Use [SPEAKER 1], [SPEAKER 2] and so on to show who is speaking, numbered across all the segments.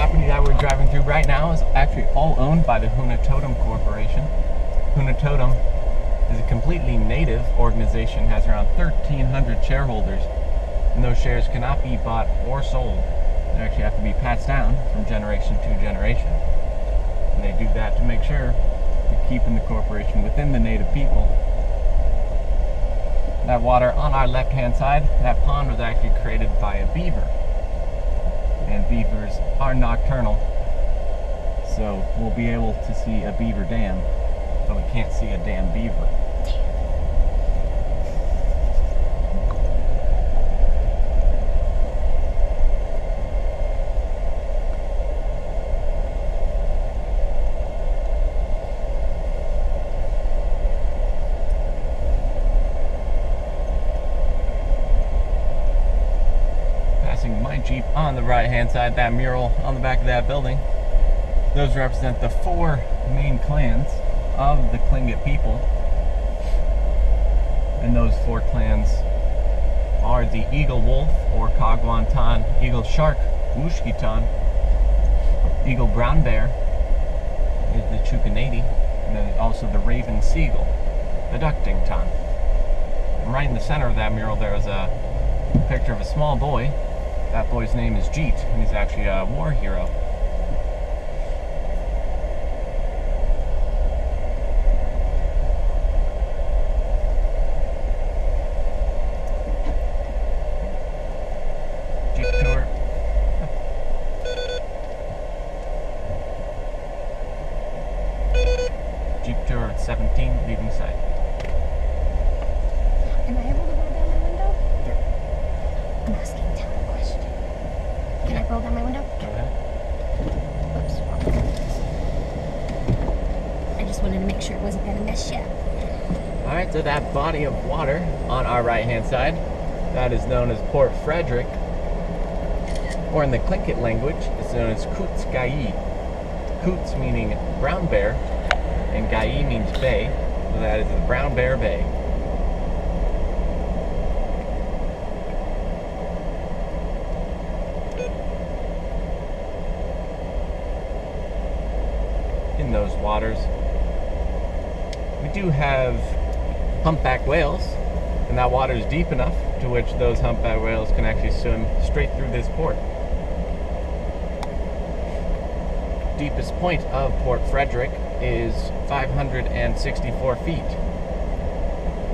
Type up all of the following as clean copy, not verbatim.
[SPEAKER 1] property that we're driving through right now is actually all owned by the Huna Totem Corporation. Huna Totem is a completely native organization, has around 1,300 shareholders, and those shares cannot be bought or sold. They actually have to be passed down from generation to generation. And they do that to make sure they're keeping the corporation within the native people. That water on our left-hand side, that pond was actually created by a beaver. And beavers are nocturnal, so we'll be able to see a beaver dam, but we can't see a damn beaver. My Jeep on the right hand side, that mural on the back of that building, those represent the 4 main clans of the Tlingit people, and those 4 clans are the Eagle Wolf or Kagwantan, Eagle Shark, Mushkitan, Eagle Brown Bear is the Chukanadi, and then also the Raven Seagull, the Ducting Tan. And right in the center of that mural there is a picture of a small boy. That boy's name is Jeet, and he's actually a war hero. Jeep tour. Jeep tour at 17, leaving site.
[SPEAKER 2] Am I able to roll down my window? I'm asking Tom a question. Can I roll down my window?
[SPEAKER 1] Go ahead.
[SPEAKER 2] Oops. I just wanted to make sure it wasn't going to mess you up.
[SPEAKER 1] Alright, so that body of water on our right hand side, that is known as Port Frederick, or in the Tlingit language, it's known as Kuts Gai. Kuts meaning brown bear, and Gai means bay, so that is the Brown Bear Bay. In those waters, we do have humpback whales, and that water is deep enough to which those humpback whales can actually swim straight through this port. Deepest point of Port Frederick is 564 feet.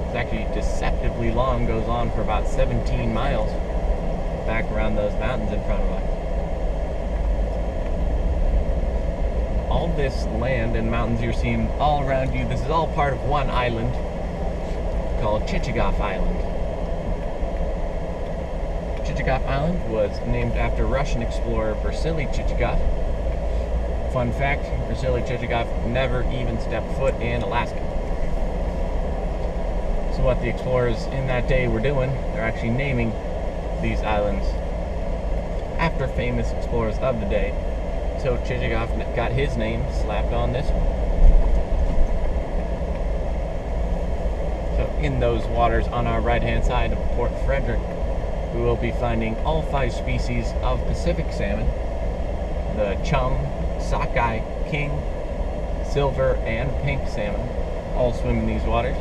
[SPEAKER 1] It's actually deceptively long, goes on for about 17 miles back around those mountains in front of us. All this land and mountains you're seeing all around you, this is all part of one island called Chichagof Island. Chichagof Island was named after Russian explorer Vasily Chichagov. Fun fact, Vasily Chichagov never even stepped foot in Alaska. So what the explorers in that day were doing, they're actually naming these islands after famous explorers of the day. So Chichagov got his name slapped on this one. So in those waters on our right hand side of Port Frederick, we will be finding all 5 species of Pacific salmon. The chum, sockeye, king, silver, and pink salmon all swim in these waters.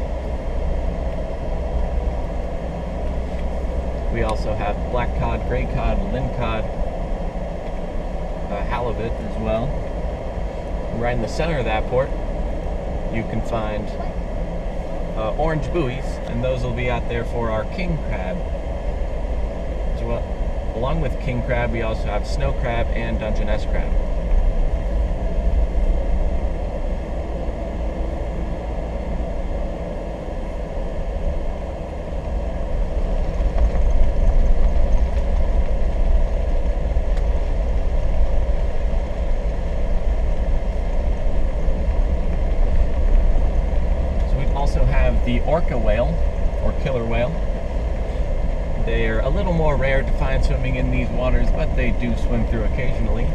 [SPEAKER 1] We also have black cod, gray cod, lingcod, halibut as well. And right in the center of that port, you can find orange buoys, and those will be out there for our king crab. So, along with king crab, we also have snow crab and Dungeness crab. The orca whale, or killer whale. They're a little more rare to find swimming in these waters, but they do swim through occasionally.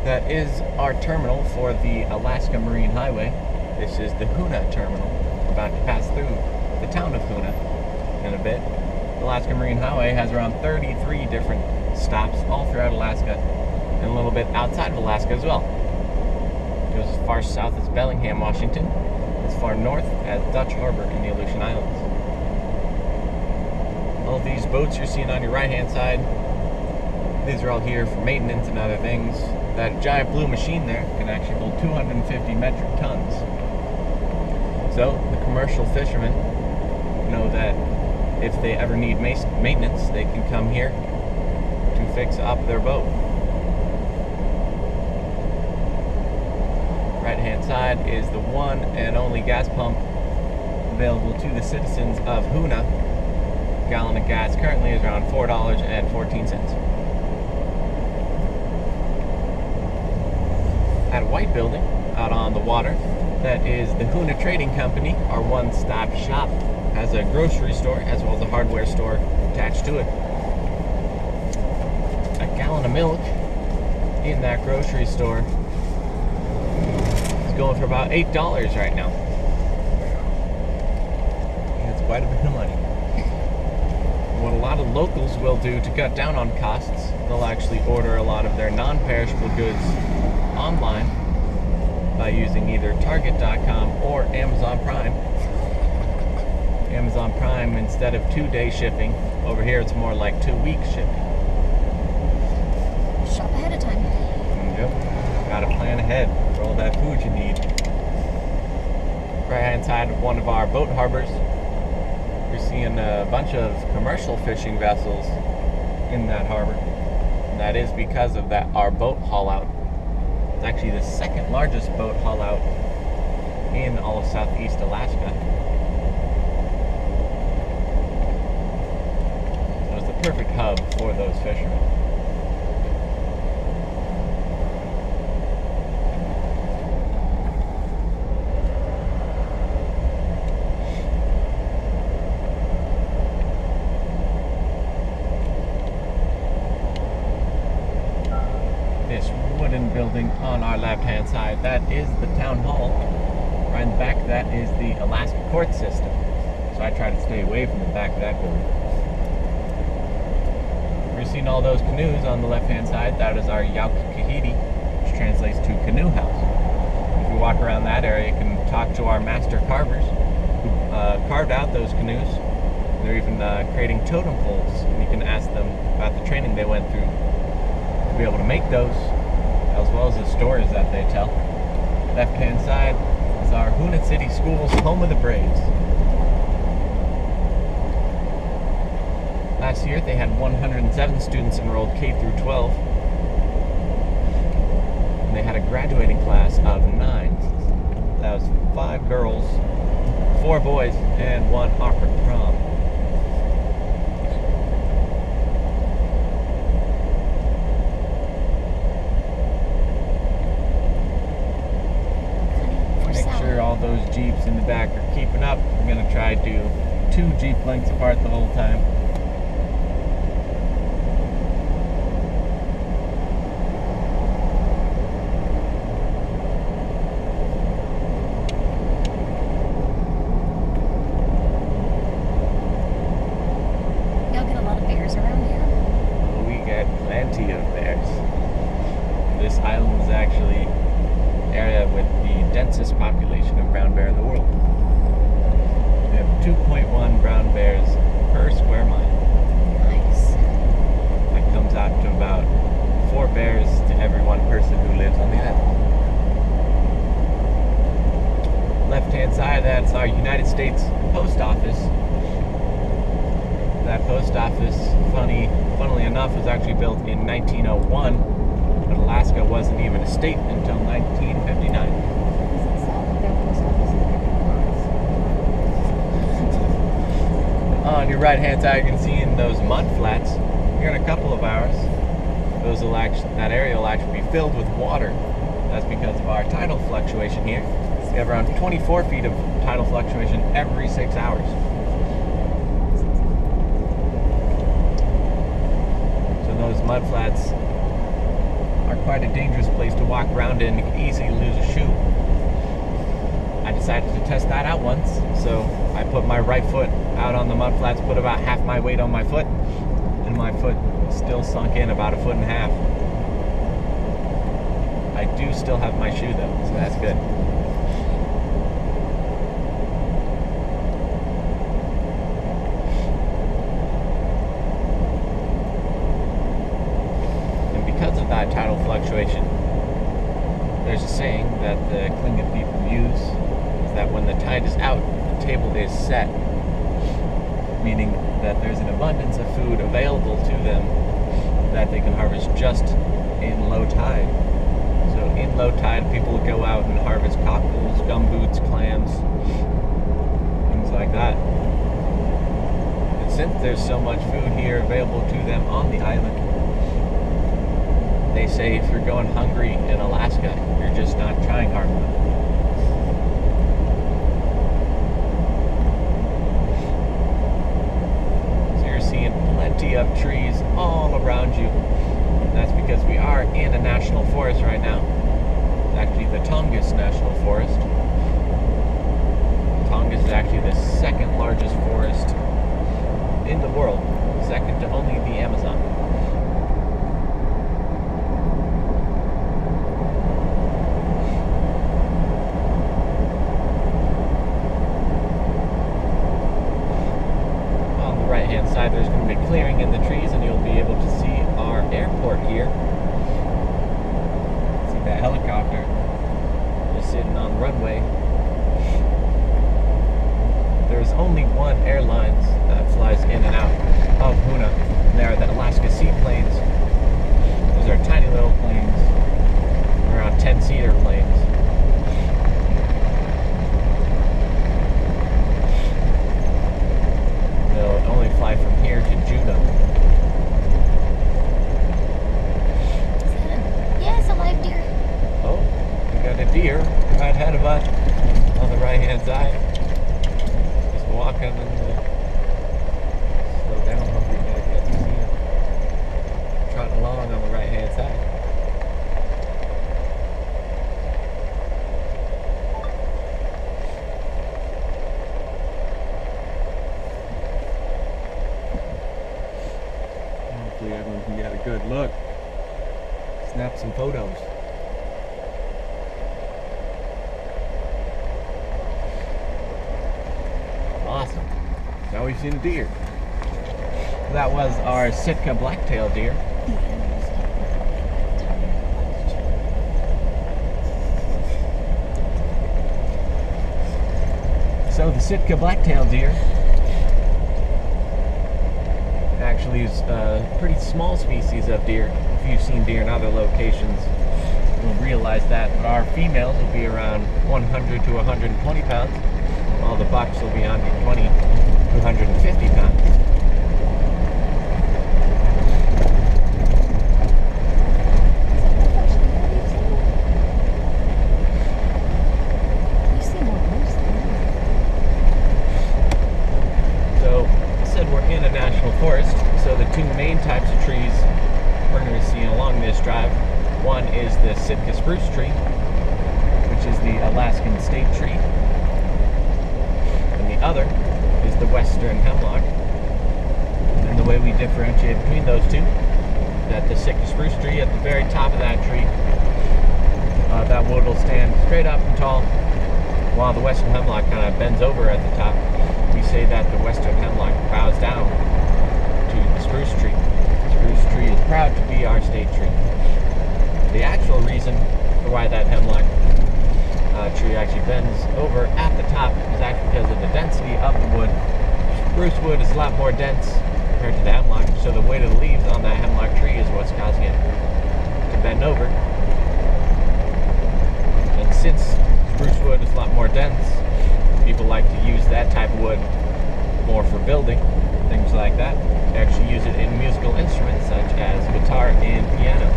[SPEAKER 1] That is our terminal for the Alaska Marine Highway. This is the Hoonah terminal. We're about to pass through the town of Hoonah in a bit. The Alaska Marine Highway has around 33 different stops all throughout Alaska and a little bit outside of Alaska as well. It goes as far south as Bellingham, Washington, as far north as Dutch Harbor in the Aleutian Islands. All of these boats you're seeing on your right-hand side, these are all here for maintenance and other things. That giant blue machine there can actually hold 250 metric tons. So the commercial fishermen know that if they ever need maintenance, they can come here to fix up their boat. Right-hand side is the one and only gas pump available to the citizens of Hoonah. A gallon of gas currently is around $4.14. At a white building out on the water, that is the Hoonah Trading Company, our one-stop shop. Has a grocery store as well as a hardware store attached to it. A gallon of milk in that grocery store is going for about $8 right now. That's quite a bit of money. What a lot of locals will do to cut down on costs, they'll actually order a lot of their non-perishable goods online by using either Target.com or Amazon Prime. Amazon Prime, instead of 2-day shipping, over here it's more like 2-week shipping.
[SPEAKER 2] Shop ahead of time.
[SPEAKER 1] Yep. Gotta plan ahead for all that food you need. Right hand side of one of our boat harbors, you're seeing a bunch of commercial fishing vessels in that harbor. And that is because of our boat haul out. It's actually the second largest boat haul out in all of Southeast Alaska. So it's the perfect hub for those fishermen. Building on our left-hand side, that is the town hall. Right in the back, that is the Alaska court system. So I try to stay away from the back of that building. We're seeing all those canoes on the left-hand side. That is our Yaukahidi, which translates to canoe house. If you walk around that area, you can talk to our master carvers who carved out those canoes. They're even creating totem poles, and you can ask them about the training they went through to be able to make those, as well as the stories that they tell. Left-hand side is our Hoonah City Schools, home of the Braves. Last year they had 107 students enrolled K through 12. And they had a graduating class of 9. That was 5 girls, 4 boys, and 1 awkward prom. All those Jeeps in the back are keeping up. I'm going to try to do 2 Jeep lengths apart the whole time.
[SPEAKER 2] Y'all get a lot of bears around here?
[SPEAKER 1] We get plenty of bears. This island is actually area with the densest population of brown bear in the world. We have 2.1 brown bears per square mile.
[SPEAKER 2] Nice.
[SPEAKER 1] That comes out to about 4 bears to every 1 person who lives on the island. Left-hand side, that's our United States Post Office. That post office, funnily enough, was actually built in 1901. But Alaska wasn't even a state until 1959. On your right-hand side, you can see in those mud flats. Here in a couple of hours, that area will actually be filled with water. That's because of our tidal fluctuation here. We have around 24 feet of tidal fluctuation every 6 hours. So those mud flats are quite a dangerous place to walk around in. You can easily lose a shoe. I decided to test that out once, so I put my right foot out on the mud flats, put about half my weight on my foot, and my foot still sunk in about 1.5 feet. I do still have my shoe though, so that's good. And because of that tidal fluctuation, there's a saying that the Tlingit people use, is that when the tide is out, the table is set, meaning that there's an abundance of food available to them that they can harvest just in low tide. So in low tide, people will go out and harvest cockles, gumboots, clams, things like that. And since there's so much food here available to them on the island, they say if you're going hungry in Alaska, you're just not trying hard enough. So you're seeing plenty of trees all around you. That's because we are in a national forest right now. It's actually the Tongass National Forest. Tongass is actually the second largest forest in the world, second to only the Amazon. Side, there's going to be clearing in the trees, and you'll be able to see our airport here. See that helicopter just sitting on the runway. There's only one airline that flies in and out of Hoonah, and they are the Alaska seaplanes. Those are tiny little planes, around 10-seater planes. Only fly from here to Juneau.
[SPEAKER 2] Yeah, it's a live deer.
[SPEAKER 1] Oh, we got a deer right ahead of us on the right-hand side. Just walking and slow down. Hopefully you guys get to see him trotting along on the right-hand side. Hopefully everyone can get a good look. Snap some photos. Awesome. Now we've seen a deer. That was our Sitka blacktail deer. So the Sitka blacktail deer actually is a pretty small species of deer. If you've seen deer in other locations, you'll realize that. But our females will be around 100 to 120 pounds, while the bucks will be 120 to 150 pounds. We're in a national forest, so the two main types of trees we're going to see along this drive, one is the Sitka spruce tree, which is the Alaskan state tree, and the other is the western hemlock. And the way we differentiate between those two, that the Sitka spruce tree at the very top of that tree, that wood will stand straight up and tall, while the western hemlock kind of bends over at the top. We say that the western hemlock bows down to the spruce tree. The spruce tree is proud to be our state tree. The actual reason for why that hemlock tree actually bends over at the top is actually because of the density of the wood. Spruce wood is a lot more dense compared to the hemlock, so the weight of the leaves on that hemlock tree is what's causing it to bend over. And since spruce wood is a lot more dense, people like to use that type of wood more for building, things like that. They actually use it in musical instruments such as guitar and piano.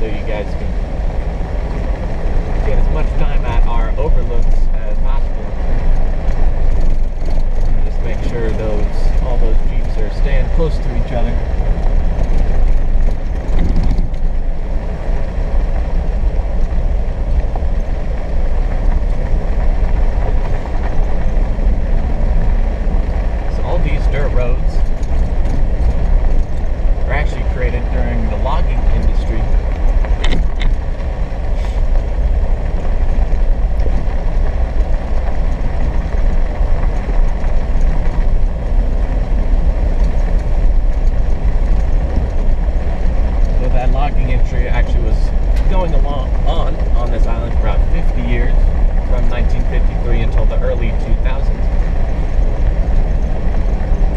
[SPEAKER 1] you guys can get as much time at our overlooks as possible. And just make sure all those Jeeps are staying close to each other. So all these dirt roads are actually created during the logging industry. So that logging industry actually was going on this island for about 50 years, from 1953 until the early 2000s.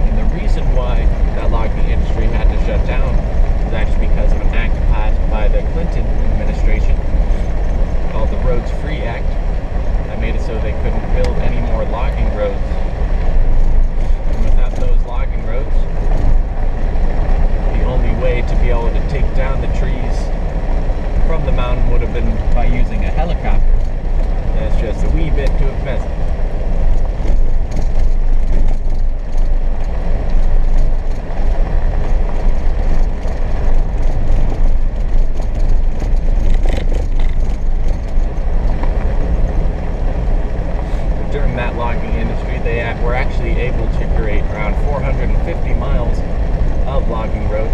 [SPEAKER 1] And the reason why that logging industry had to shut down was actually because of an act passed by the Clinton administration called the Roads Free Act that made it so they couldn't build any more logging roads. And without those logging roads, the only way to be able to take down the trees from the mountain would have been by using a helicopter. And it's just a wee bit too expensive. During that logging industry, they were actually able to create around 450 miles of logging road